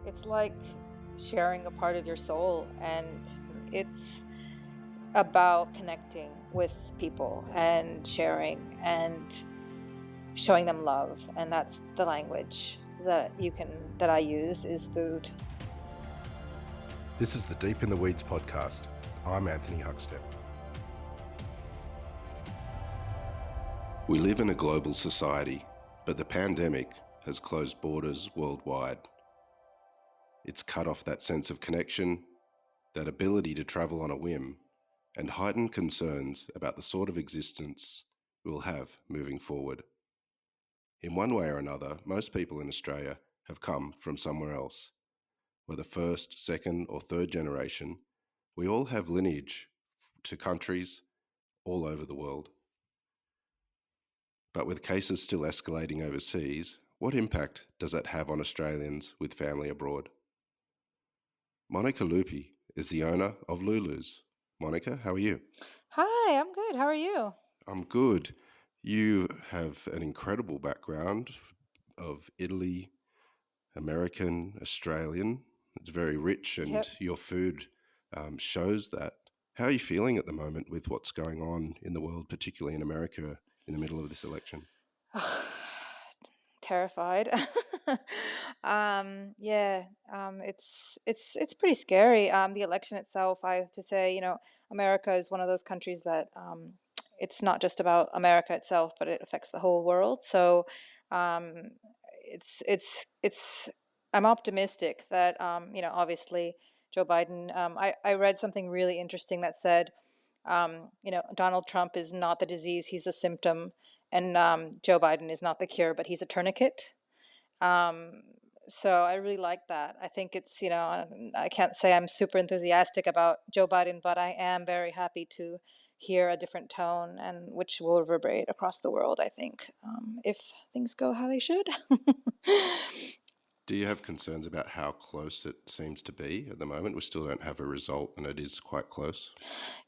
It's like sharing a part of your soul, and it's about connecting with people and sharing and showing them love. And that's the language that I use is food. This is the Deep in the Weeds podcast. I'm Anthony Huckstep. We live in a global society, but the pandemic has closed borders worldwide. It's cut off that sense of connection, that ability to travel on a whim, and heightened concerns about the sort of existence we'll have moving forward. In one way or another, most people in Australia have come from somewhere else. Whether first, second, or third generation, we all have lineage to countries all over the world. But with cases still escalating overseas, what impact does that have on Australians with family abroad? Monica Luppi is the owner of Lulu's. Monica, how are you? Hi, I'm good. How are you? I'm good. You have an incredible background of Italy, American, Australian. It's very rich, and Yep. your food shows that. How are you feeling at the moment with what's going on in the world, particularly in America, in the middle of this election? Terrified. It's pretty scary. The election itself, I have to say, America is one of those countries that it's not just about America itself, but it affects the whole world. So um, it's I'm optimistic that obviously Joe Biden. I read something really interesting that said, Donald Trump is not the disease; he's the symptom, and Joe Biden is not the cure, but he's a tourniquet. Um, so I really like that. I think it's, I can't say I'm super enthusiastic about Joe Biden, but I am very happy to hear a different tone and which will reverberate across the world, I think, if things go how they should. Do you have concerns about how close it seems to be at the moment? We still don't have a result, and it is quite close.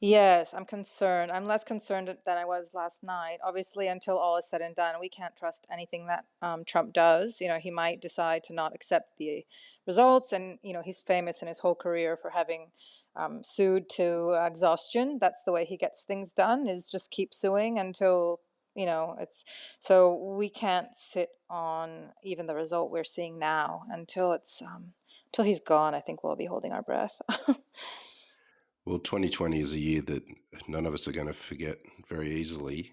Yes, I'm concerned. I'm less concerned than I was last night. Obviously, until all is said and done, we can't trust anything that Trump does. He might decide to not accept the results, and he's famous in his whole career for having sued to exhaustion. That's the way he gets things done, is just keep suing until it's so we can't sit on even the result we're seeing now until he's gone. I think we'll be holding our breath. Well, 2020 is a year that none of us are going to forget very easily,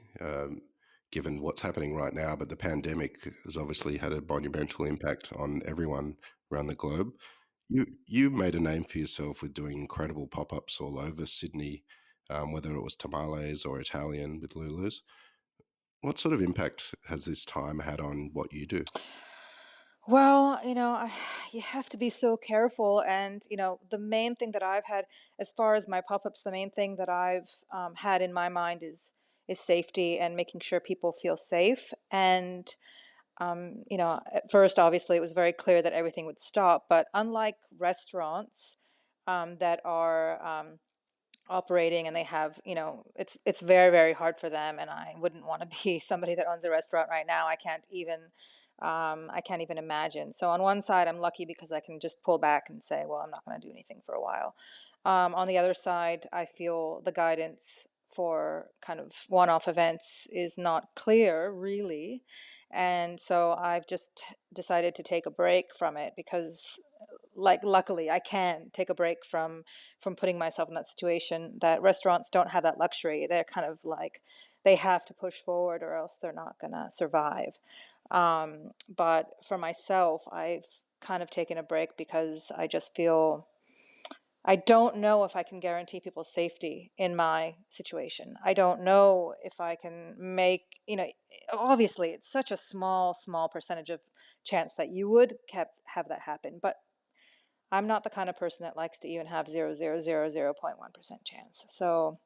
given what's happening right now. But the pandemic has obviously had a monumental impact on everyone around the globe. You made a name for yourself with doing incredible pop-ups all over Sydney, whether it was tamales or Italian with Lulu's. What sort of impact has this time had on what you do? Well, you have to be so careful. And, the main thing that I've had, as far as my pop-ups, the main thing that I've had in my mind is safety and making sure people feel safe. And, at first, obviously, it was very clear that everything would stop. But unlike restaurants that are operating and they have, it's very, very hard for them. And I wouldn't want to be somebody that owns a restaurant right now. I can't even imagine. So on one side, I'm lucky because I can just pull back and say, well, I'm not going to do anything for a while. On the other side, I feel the guidance for kind of one-off events is not clear, really. And so I've just decided to take a break from it because, like, luckily I can take a break from putting myself in that situation. That restaurants don't have that luxury. They're kind of like they have to push forward or else they're not gonna survive. But for myself, I've kind of taken a break because I just feel I don't know if I can guarantee people's safety in my situation. I don't know if I can make, obviously it's such a small, small percentage of chance that you would have that happen. But I'm not the kind of person that likes to even have 0.1% chance. So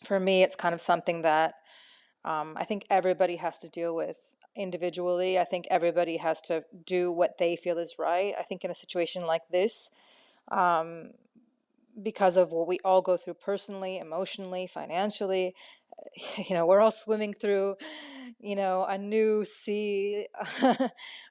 for me, it's kind of something that I think everybody has to deal with individually. I think everybody has to do what they feel is right. I think in a situation like this, um, because of what we all go through personally, emotionally, financially, we're all swimming through, a new sea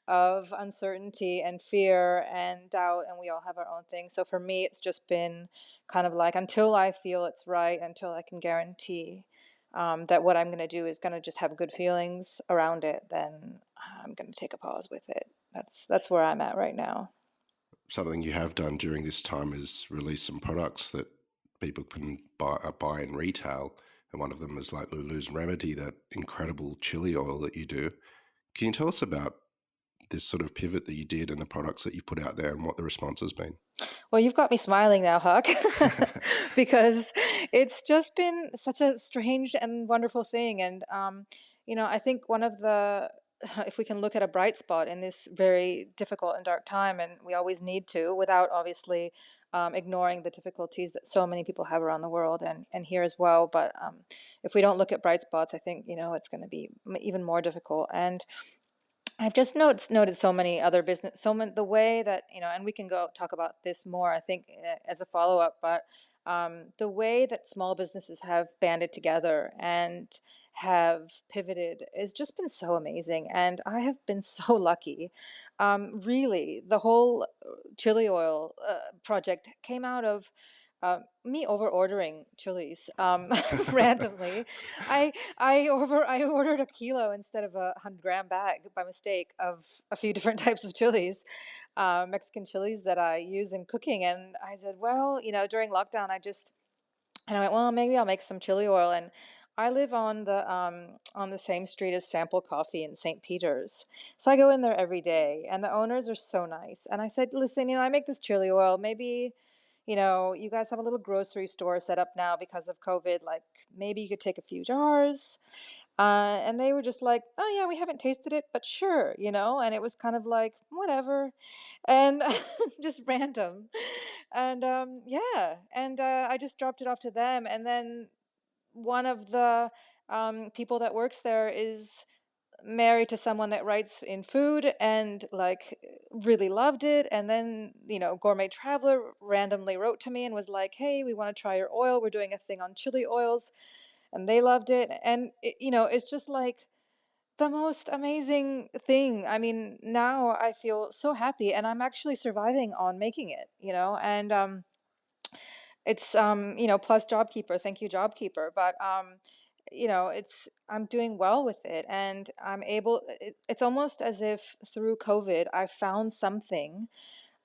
of uncertainty and fear and doubt, and we all have our own thing. So for me, it's just been kind of like until I feel it's right, until I can guarantee that what I'm going to do is going to just have good feelings around it, then I'm going to take a pause with it. That's where I'm at right now. Something you have done during this time is release some products that people can buy in retail, and one of them is like Lulu's Remedy, that incredible chili oil that you do. Can you tell us about this sort of pivot that you did and the products that you put out there and what the response has been? Well, you've got me smiling now, Huck, because it's just been such a strange and wonderful thing. And, I think one of the, if we can look at a bright spot in this very difficult and dark time, and we always need to, without obviously ignoring the difficulties that so many people have around the world and here as well. But if we don't look at bright spots, I think, it's going to be even more difficult. And I've just noted so many other business, so many, the way that, and we can go talk about this more, I think, as a follow up, but the way that small businesses have banded together and have pivoted has just been so amazing. And I have been so lucky. Really, the whole chili oil project came out of me over ordering chilies randomly. I ordered a kilo instead of a 100-gram bag by mistake of a few different types of chilies, Mexican chilies that I use in cooking. And I said, well, during lockdown, and I went, well, maybe I'll make some chili oil. And I live on the same street as Sample Coffee in St. Peter's. So I go in there every day, and the owners are so nice. And I said, listen, I make this chili oil. Maybe, you guys have a little grocery store set up now because of COVID. Like maybe you could take a few jars. And they were just like, oh yeah, we haven't tasted it, but sure, and it was kind of like, whatever. And just random. And yeah, and I just dropped it off to them. And then one of the people that works there is married to someone that writes in food and like really loved it. And then, Gourmet Traveler randomly wrote to me and was like, hey, we want to try your oil. We're doing a thing on chili oils. And they loved it. And, it's just like, the most amazing thing. I mean, now I feel so happy and I'm actually surviving on making it, and it's plus JobKeeper, thank you JobKeeper, but I'm doing well with it and it's almost as if through COVID I found something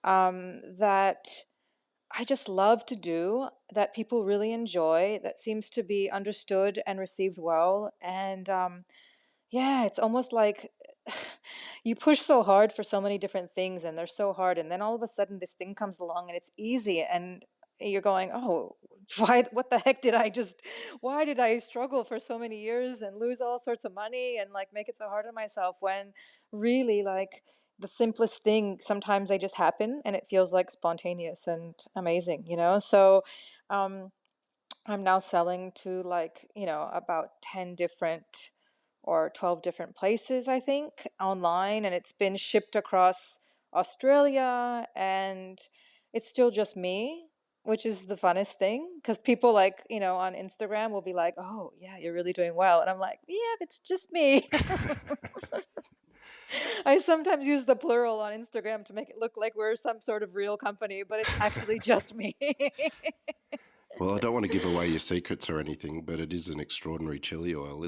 that I just love to do, that people really enjoy, that seems to be understood and received well. And yeah, it's almost like you push so hard for so many different things and they're so hard. And then all of a sudden this thing comes along and it's easy. And you're going, oh, what the heck why did I struggle for so many years and lose all sorts of money and like make it so hard on myself when really like the simplest thing, sometimes they just happen and it feels like spontaneous and amazing, So, um, I'm now selling to like, about 10 different or 12 different places, I think, online. And it's been shipped across Australia. And it's still just me, which is the funnest thing. Because people like, on Instagram will be like, oh, yeah, you're really doing well. And I'm like, yeah, it's just me. I sometimes use the plural on Instagram to make it look like we're some sort of real company, but it's actually just me. Well, I don't want to give away your secrets or anything, but it is an extraordinary chili oil.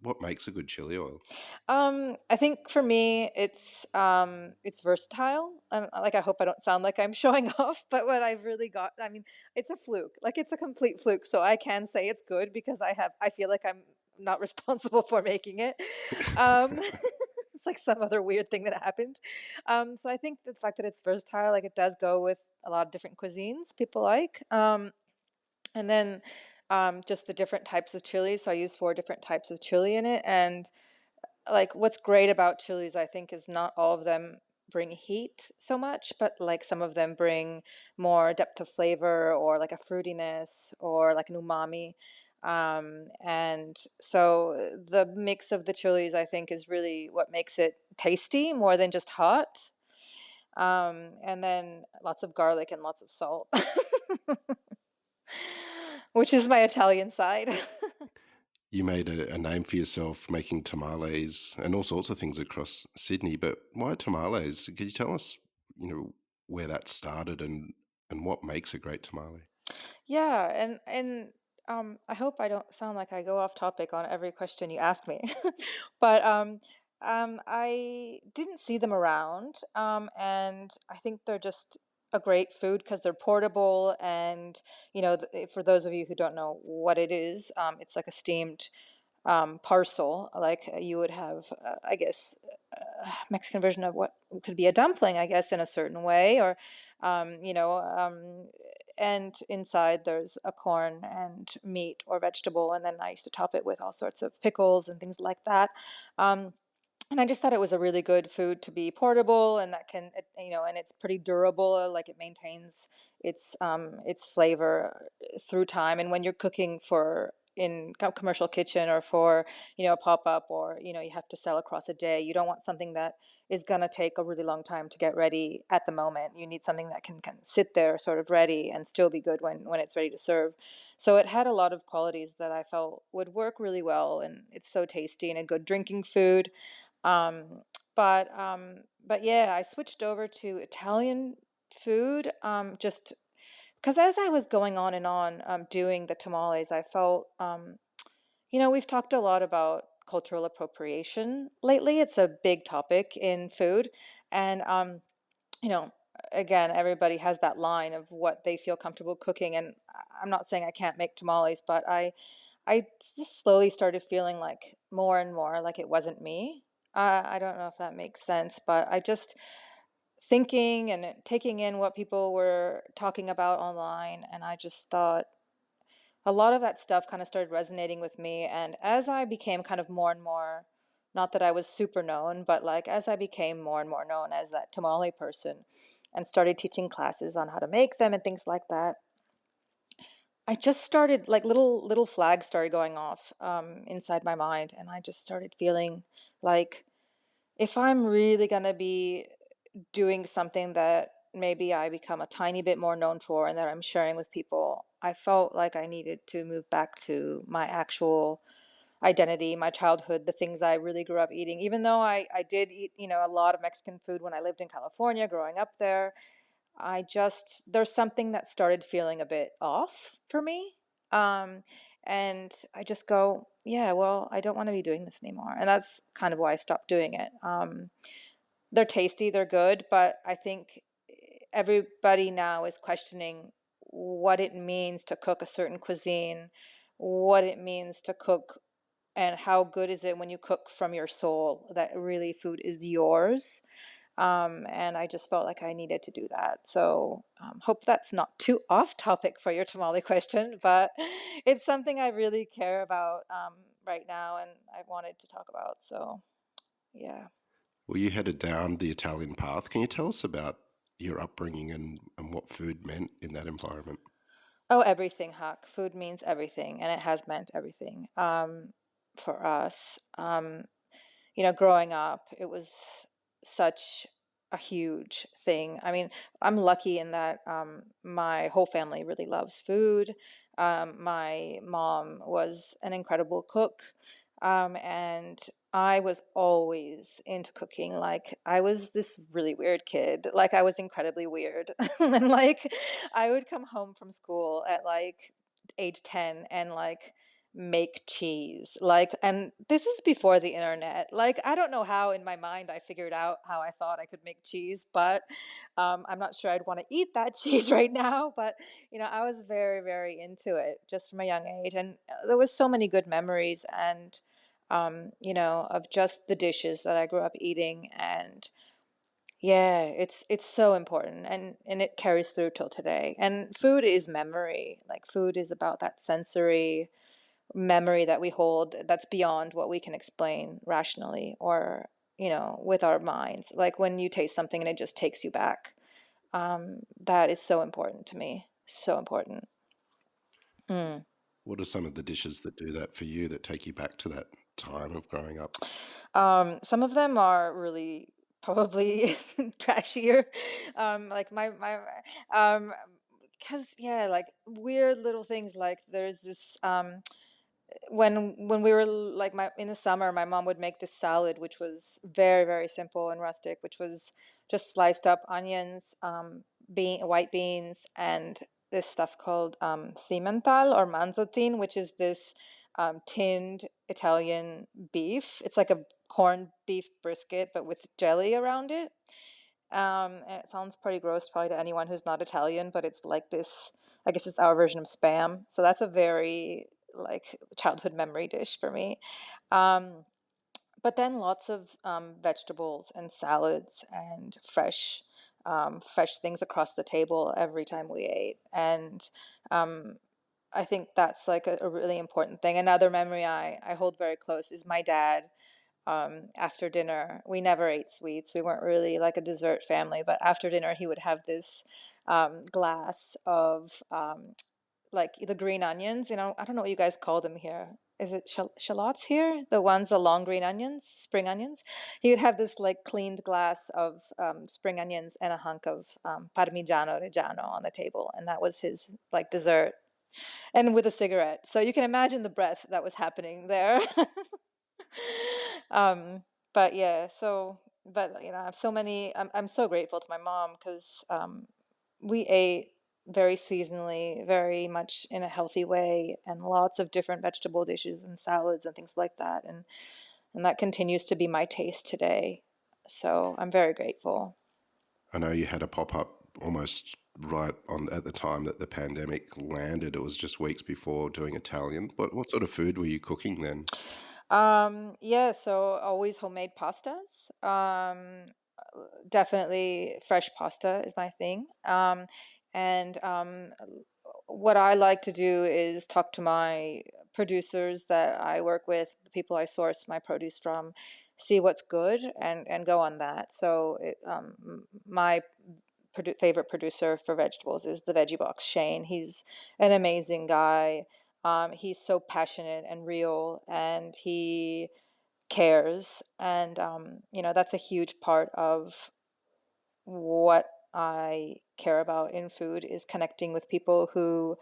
What makes a good chili oil? I think for me, it's versatile. Like I hope I don't sound like I'm showing off, but what I've really got, I mean, it's a fluke. Like it's a complete fluke. So I can say it's good because I feel like I'm not responsible for making it. Um, it's like some other weird thing that happened. So I think the fact that it's versatile, like it does go with a lot of different cuisines people like. And then just the different types of chilies. So I use 4 different types of chili in it, and like what's great about chilies I think is not all of them bring heat so much, but like some of them bring more depth of flavor or like a fruitiness or like an umami. And so the mix of the chilies I think is really what makes it tasty more than just hot. And then lots of garlic and lots of salt. which is my Italian side. You made a name for yourself making tamales and all sorts of things across Sydney, but why tamales? Could you tell us, you know, where that started and what makes a great tamale? Yeah, and I hope I don't sound like I go off topic on every question you ask me. But I didn't see them around, and I think they're just a great food because they're portable. And for those of you who don't know what it is, it's like a steamed parcel, like you would have, I guess, Mexican version of what could be a dumpling, I guess, in a certain way, or, and inside there's a corn and meat or vegetable, and then I used to top it with all sorts of pickles and things like that. Um, and I just thought it was a really good food to be portable, and that and it's pretty durable. Like it maintains its flavor through time. And when you're cooking for in commercial kitchen or for a pop up, or you have to sell across a day, you don't want something that is gonna take a really long time to get ready at the moment. You need something that can sit there sort of ready and still be good when it's ready to serve. So it had a lot of qualities that I felt would work really well, and it's so tasty and a good drinking food. Um, but yeah, I switched over to Italian food, just because as I was going on and on, doing the tamales, I felt, we've talked a lot about cultural appropriation lately. It's a big topic in food, and you know, again, everybody has that line of what they feel comfortable cooking, and I'm not saying I can't make tamales, but I just slowly started feeling like more and more like it wasn't me. I don't know if that makes sense, but I just thinking and taking in what people were talking about online, and I just thought a lot of that stuff kind of started resonating with me. And as I became kind of more and more, not that I was super known, but like as I became more and more known as that tamale person and started teaching classes on how to make them and things like that, I just started like little flags started going off inside my mind, and I just started feeling like if I'm really gonna be doing something that maybe I become a tiny bit more known for and that I'm sharing with people, I felt like I needed to move back to my actual identity, my childhood, the things I really grew up eating. Even though I did eat, a lot of Mexican food when I lived in California, growing up there, there's something that started feeling a bit off for me. Um, and I just go, yeah, well, I don't want to be doing this anymore. And that's kind of why I stopped doing it. They're tasty, they're good, but I think everybody now is questioning what it means to cook a certain cuisine, what it means to cook, and how good is it when you cook from your soul, that really food is yours. And I just felt like I needed to do that. So, hope that's not too off topic for your tamale question, but it's something I really care about right now, and I wanted to talk about. So, yeah. Well, you headed down the Italian path. Can you tell us about your upbringing and what food meant in that environment? Oh, everything, Huck. Food means everything, and it has meant everything for us. Growing up, it was such a huge thing. I mean, I'm lucky in that my whole family really loves food. My mom was an incredible cook, and I was always into cooking. Like, I was this really weird kid. Like, I was incredibly weird. And like, I would come home from school at like age 10 and like make cheese. Like, and this is before the internet. Like, I don't know how in my mind I figured out how I thought I could make cheese, but I'm not sure I'd want to eat that cheese right now. But I was very, very into it just from a young age, and there was so many good memories and of just the dishes that I grew up eating. And yeah, it's so important, and it carries through till today. And food is memory. Like, food is about that sensory memory that we hold that's beyond what we can explain rationally or with our minds. Like when you taste something and it just takes you back. That is so important to me, so important. Mm. What are some of the dishes that do that for you that take you back to that time of growing up? Some of them are really probably trashier. Like my because yeah, like weird little things. Like there's this when we were like my in the summer, my mom would make this salad, which was very, very simple and rustic, which was just sliced up onions, white beans, and this stuff called Simmental or manzotin, which is this tinned Italian beef. It's like a corned beef brisket, but with jelly around it. And it sounds pretty gross probably to anyone who's not Italian, but it's like this, I guess it's our version of Spam. So that's a very like childhood memory dish for me. Um, but then lots of vegetables and salads and fresh things across the table every time we ate. And um, I think that's like a really important thing. Another memory I hold very close is my dad. After dinner, we never ate sweets. We weren't really like a dessert family, but after dinner, he would have this glass of like the green onions. You know, I don't know what you guys call them here. Is it shallots here? The ones, the long green onions, spring onions. He would have this like cleaned glass of spring onions and a hunk of Parmigiano Reggiano on the table, and that was his like dessert, and with a cigarette. So you can imagine the breath that was happening there. um, but yeah, but you know, I have so many. I'm so grateful to my mom because we ate very seasonally, very much in a healthy way, and lots of different vegetable dishes and salads and things like that. And that continues to be my taste today. So I'm very grateful. I know you had a pop up almost right on at the time that the pandemic landed. It was just weeks before doing Italian. What sort of food were you cooking then? Yeah, so always homemade pastas. Definitely fresh pasta is my thing. And what I like to do is talk to my producers that I work with, the people I source my produce from, see what's good and go on that. So my favorite producer for vegetables is the Veggie Box, Shane. He's an amazing guy. He's so passionate and real, and he cares. And, you know, that's a huge part of what I care about in food is connecting with people who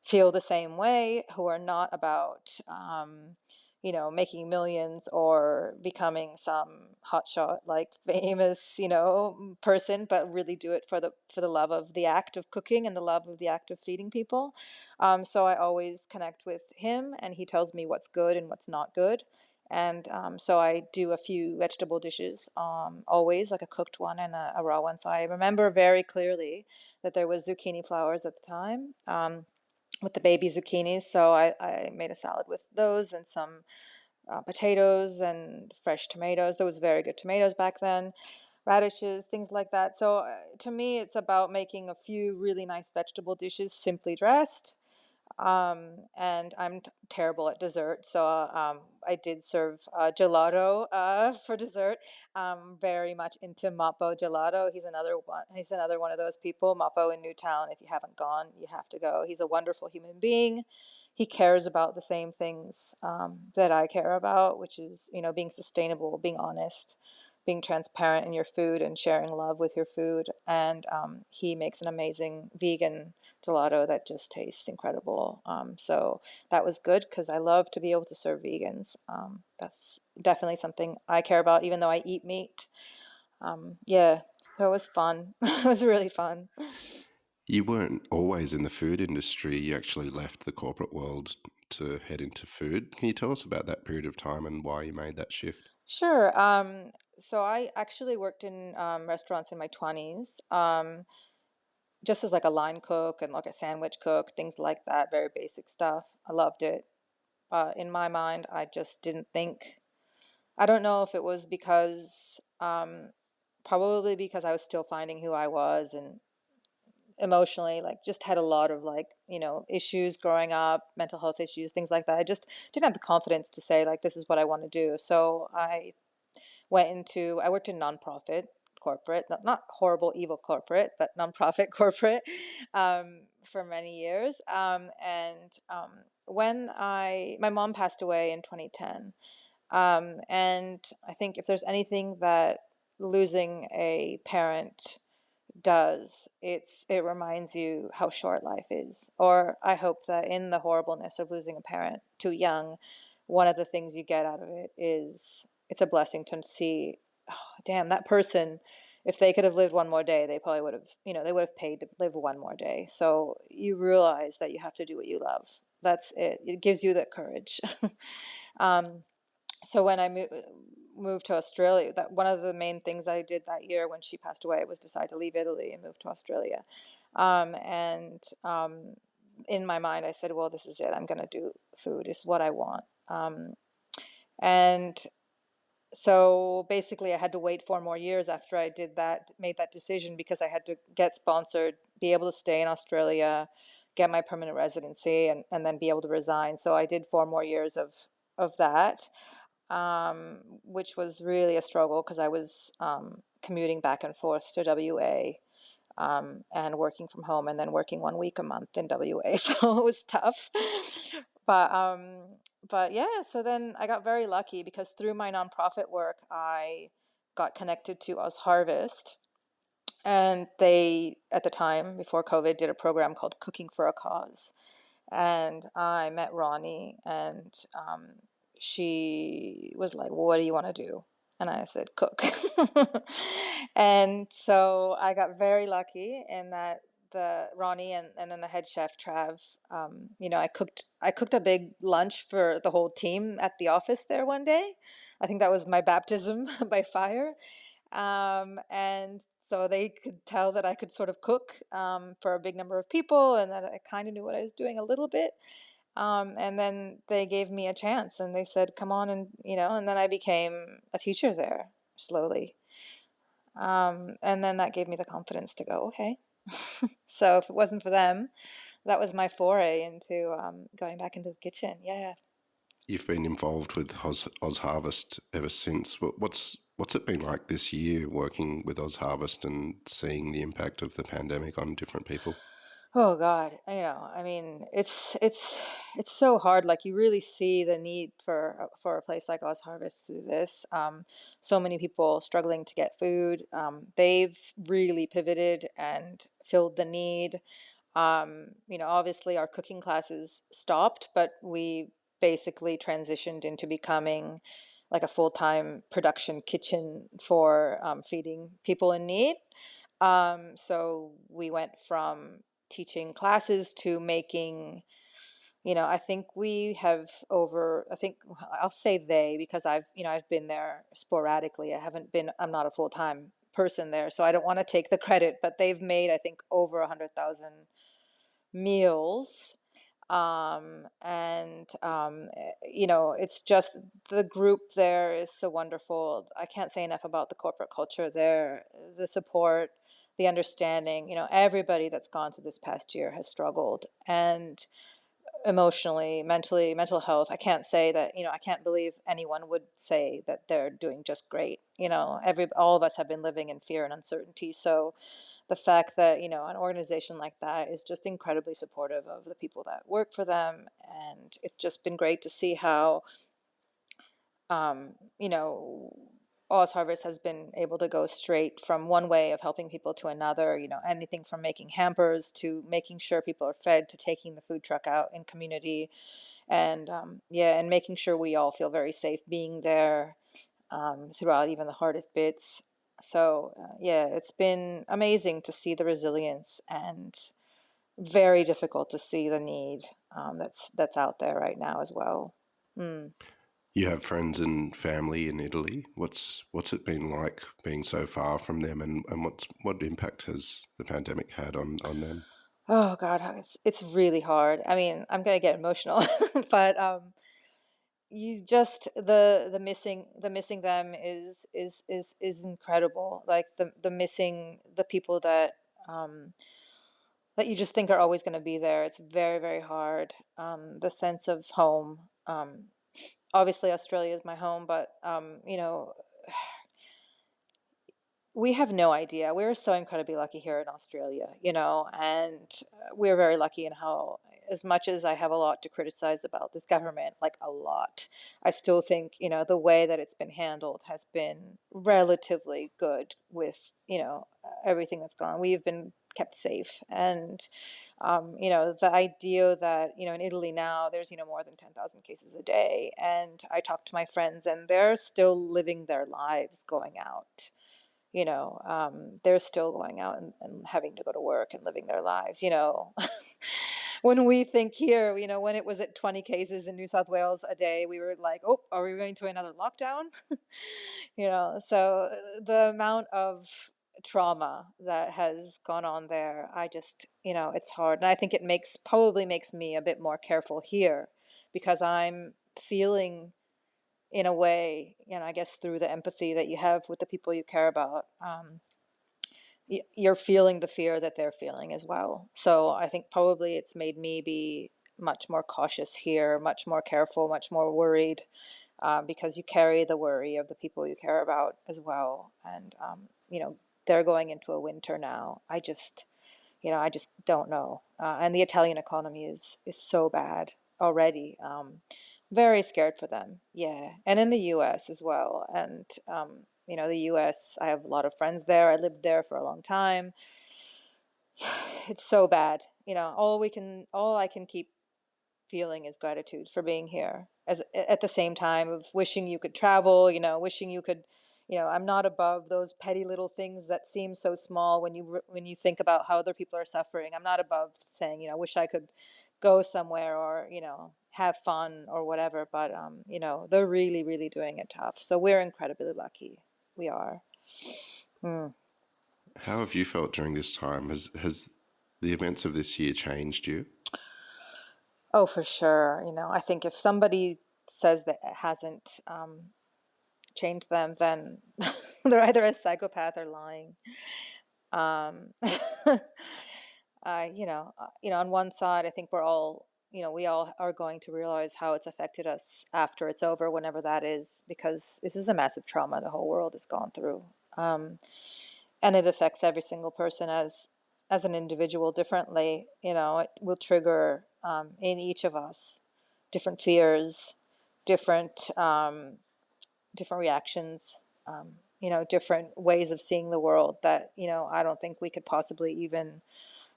feel the same way, who are not about, you know, making millions or becoming some hotshot, like famous, you know, person, but really do it for the love of the act of cooking and the love of the act of feeding people. So I always connect with him, and he tells me what's good and what's not good. And so I do a few vegetable dishes, always like a cooked one and a raw one. So I remember very clearly that there was zucchini flowers at the time, with the baby zucchinis. So I made a salad with those and some potatoes and fresh tomatoes. There was very good tomatoes back then, radishes, things like that. So to me, it's about making a few really nice vegetable dishes simply dressed. And I'm terrible at dessert, so I did serve gelato for dessert. Very much into Mappo gelato. He's another one. He's another one of those people. Mappo in Newtown. If you haven't gone, you have to go. He's a wonderful human being. He cares about the same things that I care about, which is, you know, being sustainable, being honest, being transparent in your food, and sharing love with your food. And he makes an amazing vegan gelato that just tastes incredible. So that was good because I love to be able to serve vegans. That's definitely something I care about, even though I eat meat. Yeah, so it was fun. It was really fun. You weren't always in the food industry. You actually left the corporate world to head into food. Can you tell us about that period of time and why you made that shift? Sure. So I actually worked in restaurants in my 20s, just as like a line cook and like a sandwich cook, things like that, very basic stuff. I loved it. In my mind, I just didn't think. I don't know if it was because, probably because I was still finding who I was and emotionally, like, just had a lot of like, you know, issues growing up, mental health issues, things like that. I just didn't have the confidence to say, like, this is what I want to do. So I worked in nonprofit corporate, not horrible, evil corporate, but nonprofit corporate for many years. When my mom passed away in 2010. And I think if there's anything that losing a parent does. It reminds you how short life is. Or I hope that in the horribleness of losing a parent too young, one of the things you get out of it is it's a blessing to see, oh, damn, that person, if they could have lived one more day, they probably would have, they would have paid to live one more day. So you realize that you have to do what you love. That's it. It gives you that courage. um, so when moved to Australia, that one of the main things I did that year when she passed away was decide to leave Italy and move to Australia. And in my mind, I said, "Well, this is it. I'm going to do food. It's what I want." And so basically, I had to wait 4 more years after I did that, made that decision, because I had to get sponsored, be able to stay in Australia, get my permanent residency, and then be able to resign. So I did 4 more years of that, which was really a struggle because I was commuting back and forth to WA, and working from home, and then working 1 week a month in WA. So it was tough. But but yeah, so then I got very lucky because through my nonprofit work, I got connected to Oz Harvest. And they, at the time before COVID, did a program called Cooking for a Cause. And I met Ronnie, and she was like, "Well, what do you want to do?" And I said, "Cook." And so I got very lucky in that the Ronnie and then the head chef Trav, I cooked a big lunch for the whole team at the office there one day. I think that was my baptism by fire. And so they could tell that I could sort of cook, for a big number of people, and that I kind of knew what I was doing a little bit. And then they gave me a chance, and they said, "Come on," and then I became a teacher there slowly. And then that gave me the confidence to go, okay. So if it wasn't for them, that was my foray into going back into the kitchen. Yeah. You've been involved with Oz Harvest ever since. What's it been like this year working with Oz Harvest and seeing the impact of the pandemic on different people? Oh God, I mean, it's so hard. Like you really see the need for a place like Oz Harvest through this. So many people struggling to get food. They've really pivoted and filled the need. Obviously our cooking classes stopped, but we basically transitioned into becoming like a full-time production kitchen for feeding people in need. So we went from teaching classes to making, I think we have over, I think I'll say they because I've been there sporadically. I'm not a full-time person there, so I don't want to take the credit, but they've made, I think, over 100,000 meals. And it's just the group there is so wonderful. I can't say enough about the corporate culture there, the support, the understanding. Everybody that's gone through this past year has struggled, and emotionally, mentally, mental health. I can't say that, I can't believe anyone would say that they're doing just great. All of us have been living in fear and uncertainty. So the fact that, an organization like that is just incredibly supportive of the people that work for them. And it's just been great to see how, um, you know, Oz Harvest has been able to go straight from one way of helping people to another, anything from making hampers to making sure people are fed to taking the food truck out in community. And yeah, and making sure we all feel very safe being there, throughout even the hardest bits. So yeah, it's been amazing to see the resilience, and very difficult to see the need, that's out there right now as well. Mm. You have friends and family in Italy. What's it been like being so far from them, and what impact has the pandemic had on them? Oh God, it's really hard. I mean, I'm gonna get emotional, but you just the missing them is incredible. Like the missing the people um, that you just think are always going to be there. It's very, very hard. The sense of home. Obviously, Australia is my home, but we have no idea. We're so incredibly lucky here in Australia, and we're very lucky in how as much as I have a lot to criticize about this government, like a lot, I still think, the way that it's been handled has been relatively good with, everything that's gone on. We've been kept safe. And, the idea that, in Italy now, there's, more than 10,000 cases a day. And I talk to my friends and they're still living their lives going out. They're still going out and having to go to work and living their lives. When we think here, when it was at 20 cases in New South Wales a day, we were like, oh, are we going to another lockdown? So the amount of trauma that has gone on there, I just, it's hard. And I think it probably makes me a bit more careful here because I'm feeling in a way, I guess through the empathy that you have with the people you care about, you're feeling the fear that they're feeling as well. So I think probably it's made me be much more cautious here, much more careful, much more worried, because you carry the worry of the people you care about as well. And, they're going into a winter now. I just don't know. And the Italian economy is so bad already. Very scared for them. Yeah. And in the US as well. And, the US, I have a lot of friends there. I lived there for a long time. It's so bad. All I can keep feeling is gratitude for being here as at the same time of wishing you could travel, wishing you could, I'm not above those petty little things that seem so small when you think about how other people are suffering. I'm not above saying, wish I could go somewhere or, have fun or whatever, but they're really, really doing it tough. So we're incredibly lucky. We are. Mm. How have you felt during this time? Has the events of this year changed you? Oh, for sure. I think if somebody says that it hasn't changed them, then they're either a psychopath or lying. Um, on one side, I think we all are going to realize how it's affected us after it's over, whenever that is, because this is a massive trauma the whole world has gone through. Um, and it affects every single person as an individual differently. It will trigger in each of us different fears, different different reactions, different ways of seeing the world that, I don't think we could possibly even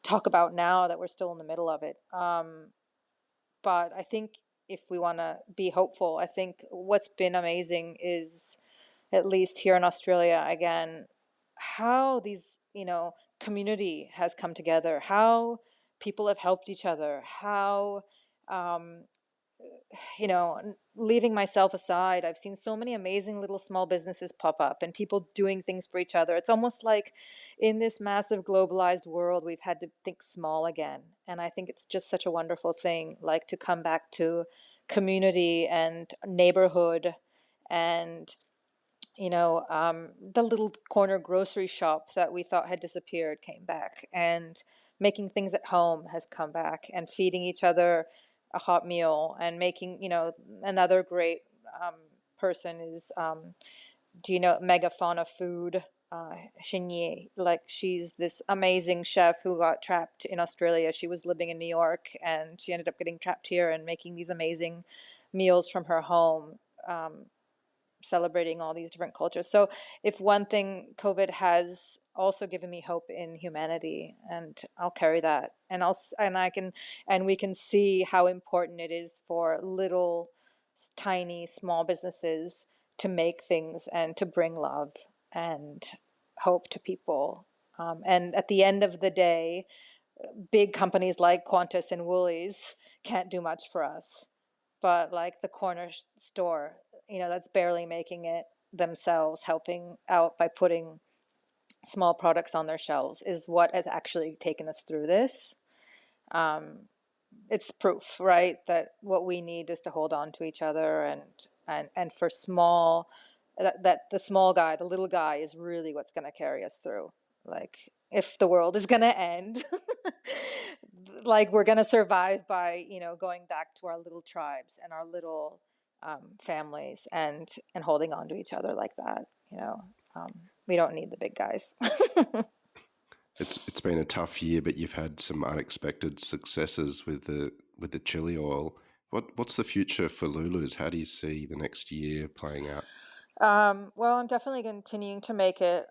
talk about now that we're still in the middle of it. But I think if we want to be hopeful, I think what's been amazing is, at least here in Australia, again, how these, community has come together, how people have helped each other, how, um, leaving myself aside, I've seen so many amazing little small businesses pop up and people doing things for each other. It's almost like in this massive globalized world, we've had to think small again. And I think it's just such a wonderful thing, like to come back to community and neighborhood and the little corner grocery shop that we thought had disappeared came back, and making things at home has come back, and feeding each other a hot meal, and making, another great person is, do you know Megafauna Food? Shinyi, like she's this amazing chef who got trapped in Australia. She was living in New York and she ended up getting trapped here and making these amazing meals from her home. Celebrating all these different cultures. So if one thing COVID has also given me hope in humanity, and I'll carry that, and we can see how important it is for little tiny small businesses to make things and to bring love and hope to people. And at the end of the day, big companies like Qantas and Woolies can't do much for us, but like the corner store, that's barely making it themselves, helping out by putting small products on their shelves, is what has actually taken us through this. Um, it's proof, right, that what we need is to hold on to each other, and for small, that the small guy, the little guy, is really what's going to carry us through. Like if the world is going to end, like we're going to survive by, going back to our little tribes and our little families, and holding on to each other like that. We don't need the big guys. It's been a tough year, but you've had some unexpected successes with the with the chili oil. What's the future for Lulu's? How do you see the next year playing out? Well, I'm definitely continuing to make it.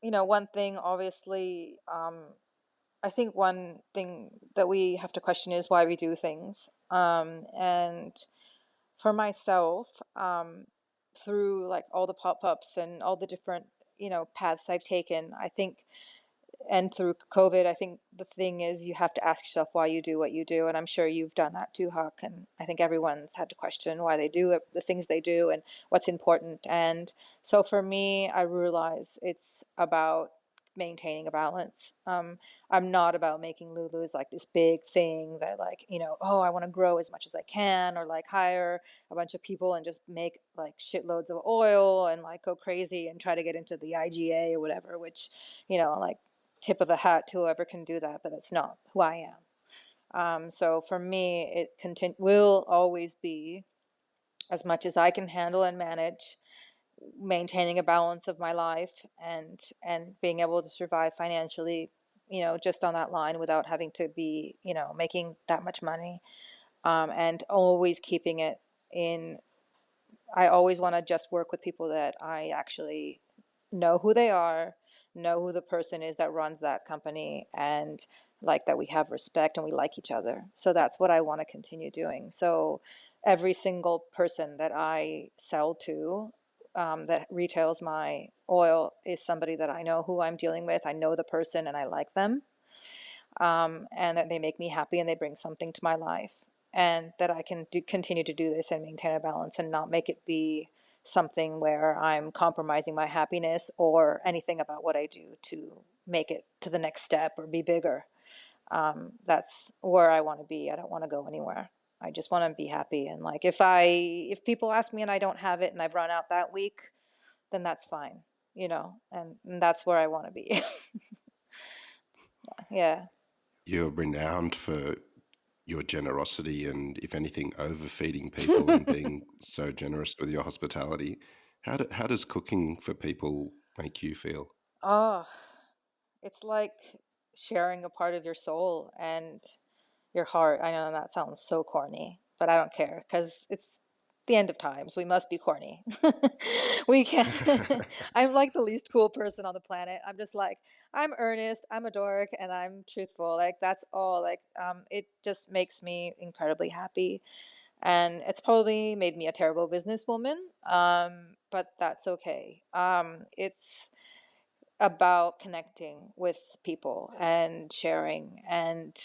One thing, obviously, I think one thing that we have to question is why we do things. And for myself, through like all the pop-ups and all the different, paths I've taken, I think, and through COVID, I think the thing is you have to ask yourself why you do what you do. And I'm sure you've done that too, Huck. And I think everyone's had to question why they do it, the things they do and what's important. And so for me, I realize it's about maintaining a balance. I'm not about making Lulu's like this big thing that like, oh, I want to grow as much as I can, or like hire a bunch of people and just make like shitloads of oil and like go crazy and try to get into the IGA or whatever, which, like, tip of the hat to whoever can do that, but that's not who I am. So for me, will always be as much as I can handle and manage, maintaining a balance of my life and being able to survive financially, just on that line without having to be, making that much money, and always keeping it in. I always want to just work with people that I actually know who they are, know who the person is that runs that company, and like that we have respect and we like each other. So that's what I want to continue doing. So every single person that I sell to, that retails my oil, is somebody that I know who I'm dealing with. I know the person and I like them, and that they make me happy and they bring something to my life, and that I can continue to do this and maintain a balance and not make it be something where I'm compromising my happiness or anything about what I do to make it to the next step or be bigger. That's where I want to be. I don't want to go anywhere. I just want to be happy. And like, if people ask me and I don't have it and I've run out that week, then that's fine, and that's where I want to be. Yeah. You're renowned for your generosity and, if anything, overfeeding people and being so generous with your hospitality. How does cooking for people make you feel? Oh, it's like sharing a part of your soul and your heart. I know that sounds so corny, but I don't care because it's the end of times. We must be corny. We can. I'm like the least cool person on the planet. I'm just like, I'm earnest, I'm a dork, and I'm truthful. Like that's all. Like it just makes me incredibly happy. And it's probably made me a terrible businesswoman. But that's okay. It's about connecting with people and sharing and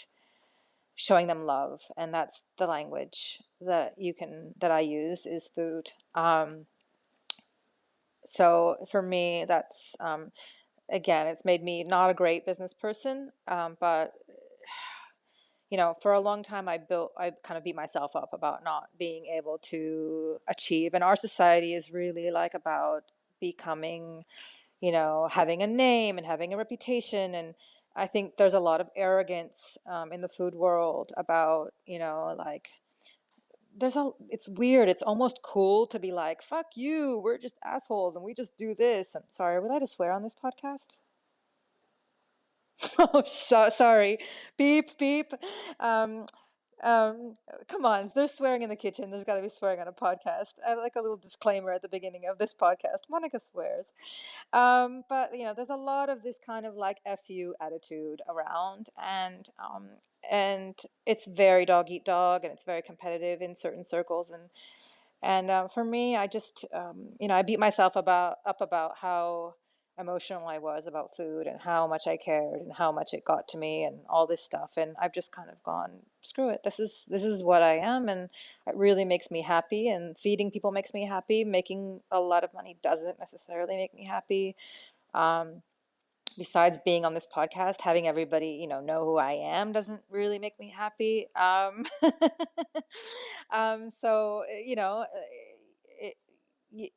showing them love, and that's the language that I use is food. So for me, that's, again, it's made me not a great business person, but for a long time I kind of beat myself up about not being able to achieve, and our society is really like about becoming, having a name and having a reputation. And I think there's a lot of arrogance, in the food world about, like, it's weird. It's almost cool to be like, fuck you, we're just assholes and we just do this. And sorry, are we allowed to swear on this podcast? Oh, sorry. Beep, beep. Um, Um, Come on, there's swearing in the kitchen. There's got to be swearing on a podcast. I like a little disclaimer at the beginning of this podcast. Monica swears. But there's a lot of this kind of like "fu" attitude around, and it's very dog eat dog, and it's very competitive in certain circles. And for me, I just, I beat myself up about how emotional I was about food and how much I cared and how much it got to me and all this stuff. And I've just kind of gone, screw it. This is what I am, and it really makes me happy. And feeding people makes me happy. Making a lot of money doesn't necessarily make me happy. Um, Besides being on this podcast, having everybody, know who I am doesn't really make me happy. So, it,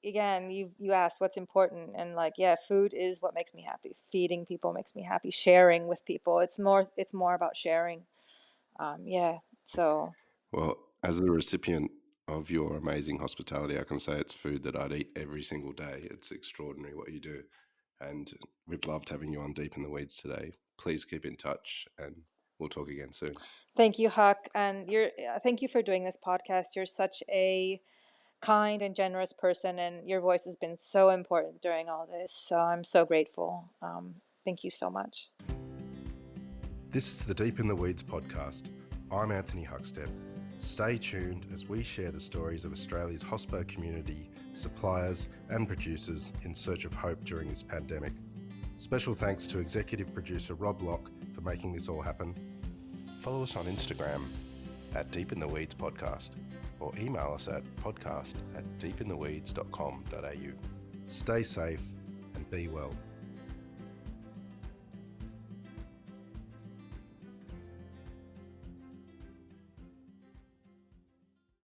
again, you asked what's important, and like, yeah, food is what makes me happy. Feeding people makes me happy. Sharing with people, it's more about sharing. Yeah. So, Well, as the recipient of your amazing hospitality, I can say it's food that I'd eat every single day. It's extraordinary what you do. And we've loved having you on Deep in the Weeds today. Please keep in touch, and we'll talk again soon. Thank you, Huck, and thank you for doing this podcast. You're such a kind and generous person, and your voice has been so important during all this. So I'm so grateful. Thank you so much. This is the Deep in the Weeds podcast. I'm Anthony Huckstep. Stay tuned as we share the stories of Australia's hospo community, suppliers and producers in search of hope during this pandemic. Special thanks to executive producer Rob Locke for making this all happen. Follow us on Instagram at Deep in the Weeds Podcast or email us at podcast@deepintheweeds.com.au. Stay safe and be well.